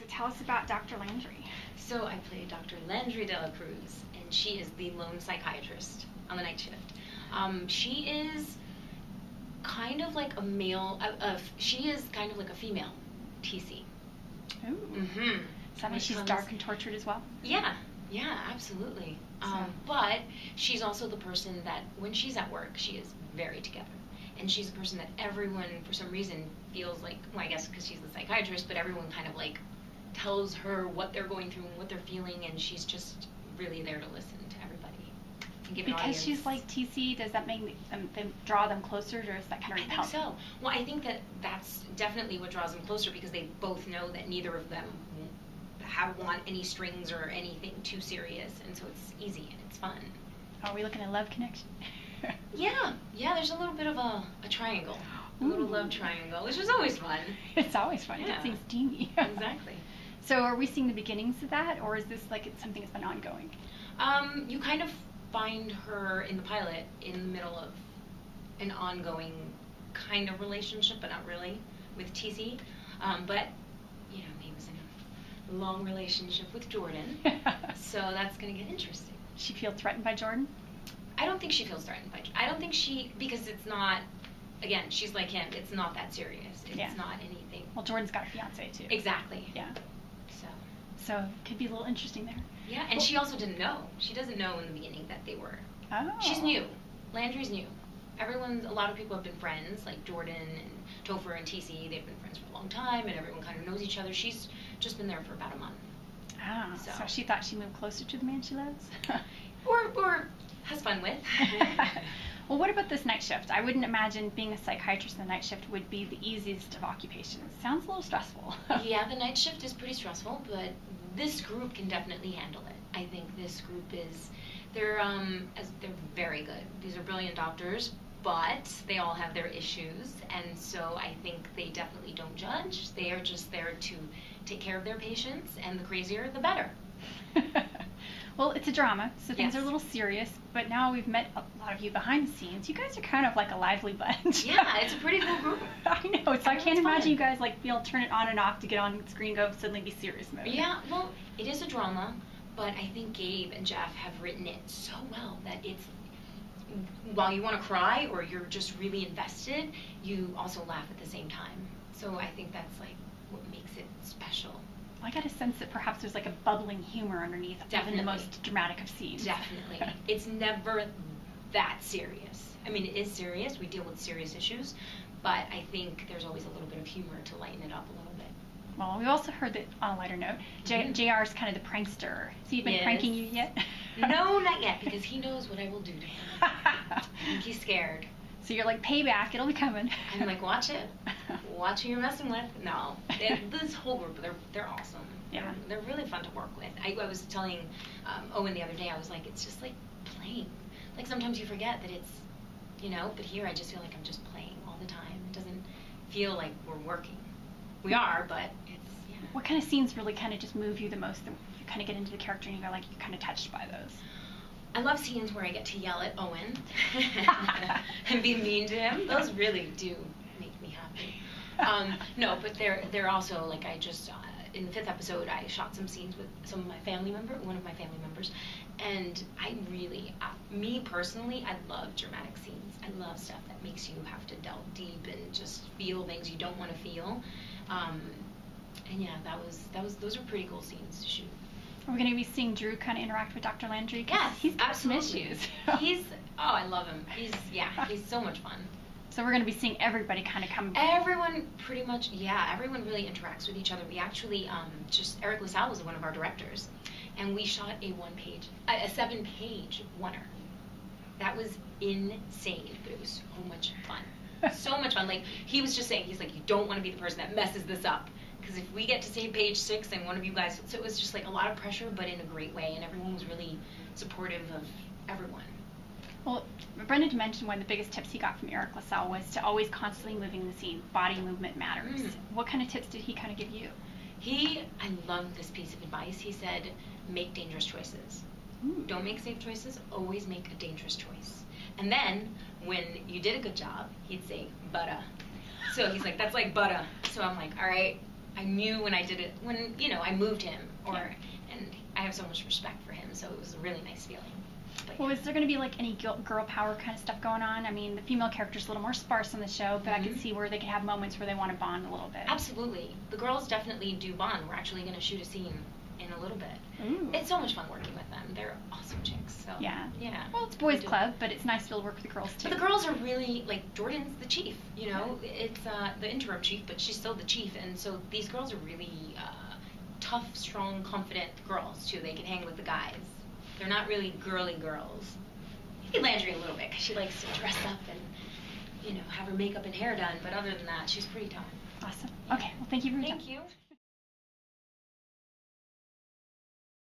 tell us about Dr. Landry. So I play Dr. Landry de la Cruz, and she is the lone psychiatrist on the night shift. She is kind of like a male, she is kind of like a female TC. Ooh. Mm-hmm. Does that mean she's dark and tortured as well? Yeah, absolutely. But she's also the person that when she's at work, she is very together. And she's a person that everyone, for some reason, feels like, well, I guess because she's the psychiatrist, but everyone kind of like tells her what they're going through and what they're feeling, and she's just really there to listen to everybody. And give an because audience. she's like TC, does that make them draw them closer, or is that kind of I think so. Well, I think that that's definitely what draws them closer, because they both know that neither of them want any strings or anything too serious, and so it's easy and it's fun. Are we looking at love connection? Yeah, there's a little bit of a triangle, a little love triangle, which is always fun. It's always fun. Yeah. It seems steamy. Exactly. So are we seeing the beginnings of that, or is this like it's something that's been ongoing? You kind of find her in the pilot in the middle of an ongoing kind of relationship, but not really, with TC. But, he was in a long relationship with Jordan, so that's going to get interesting. She feel threatened by Jordan? I don't think she feels threatened by Jordan. I don't think because it's not, again, she's like him, it's not that serious. It's not anything. Well, Jordan's got a fiance too. Exactly. Yeah. So it could be a little interesting there. Yeah, and she also didn't know. She doesn't know in the beginning that they were. Oh. She's new. Landry's new. A lot of people have been friends, like Jordan and Topher and TC. They've been friends for a long time, and everyone kind of knows each other. She's just been there for about a month. Ah, so she thought she moved closer to the man she loves? or has fun with. Well, what about this night shift? I wouldn't imagine being a psychiatrist in the night shift would be the easiest of occupations. Sounds a little stressful. Yeah, the night shift is pretty stressful, but this group can definitely handle it. I think this group they're very good. These are brilliant doctors, but they all have their issues, and so I think they definitely don't judge. They are just there to take care of their patients, and the crazier, the better. Well, it's a drama, so things are a little serious, but now we've met a lot of you behind the scenes. You guys are kind of like a lively bunch. Yeah, it's a pretty cool group. I know, I can't imagine you guys like be able to turn it on and off to get on screen and go suddenly be serious mode. Yeah, well, it is a drama, but I think Gabe and Jeff have written it so well that it's, while you want to cry or you're just really invested, you also laugh at the same time. So I think that's like what makes it special. I got a sense that perhaps there's like a bubbling humor underneath even the most dramatic of scenes. Definitely. It's never that serious. I mean, it is serious. We deal with serious issues, but I think there's always a little bit of humor to lighten it up a little bit. Well, we also heard that, on a lighter note, JR is kind of the prankster. Has he been pranking you yet? No, not yet, because he knows what I will do to him. I think he's scared. So you're like, payback, it'll be coming. I'm like, watch it. Watch who you're messing with. No. This whole group, they're awesome. Yeah. They're really fun to work with. I was telling Owen the other day, I was like, it's just like playing. Like sometimes you forget that it's, but here I just feel like I'm just playing all the time. It doesn't feel like we're working. We are, but it's, What kind of scenes really kind of just move you the most? You kind of get into the character and you're like, you're kind of touched by those. I love scenes where I get to yell at Owen and be mean to him. Those really do make me happy. No, but they're also, like, I just, in the 5th episode, I shot some scenes with one of my family members, and I really, me personally, I love dramatic scenes. I love stuff that makes you have to delve deep and just feel things you don't want to feel. And yeah, those are pretty cool scenes to shoot. Are we going to be seeing Drew kind of interact with Dr. Landry? Yes, he's got some absolutely. issues. I love him. He's so much fun. So we're going to be seeing everybody kind of come. Everyone pretty much, everyone really interacts with each other. We actually, Eric LaSalle was one of our directors, and we shot a 7-page oneer. That was insane, but it was so much fun. So much fun. Like, he was just saying, he's like, you don't want to be the person that messes this up. Because if we get to say page 6 and one of you guys, so it was just like a lot of pressure, but in a great way, and everyone was really supportive of everyone. Well, Brendan mentioned one of the biggest tips he got from Eric LaSalle was to always constantly moving the scene. Body movement matters. What kind of tips did he kind of give you? I love this piece of advice. He said, make dangerous choices. Don't make safe choices, always make a dangerous choice. And then, when you did a good job, he'd say, butter. So he's like, that's like butter. So I'm like, all right, I knew when I did it, when, you know, I moved him, and I have so much respect for him, so it was a really nice feeling. But, well, is there going to be like any girl power kind of stuff going on? I mean, the female character's a little more sparse on the show, but I could see where they could have moments where they want to bond a little bit. Absolutely. The girls definitely do bond. We're actually going to shoot a scene in a little bit. Ooh. It's so much fun working with them. They're awesome chicks. So yeah. Well, it's boys club, but it's nice to be able to work with the girls too. But the girls are really, like, Jordan's the chief, you know. It's the interim chief, but she's still the chief, and so these girls are really tough, strong, confident girls too. They can hang with the guys. They're not really girly girls. Maybe Landry a little bit, because she likes to dress up and, you know, have her makeup and hair done, but other than that, she's pretty tough. Awesome. Okay, well, thank you for your time. Thank you.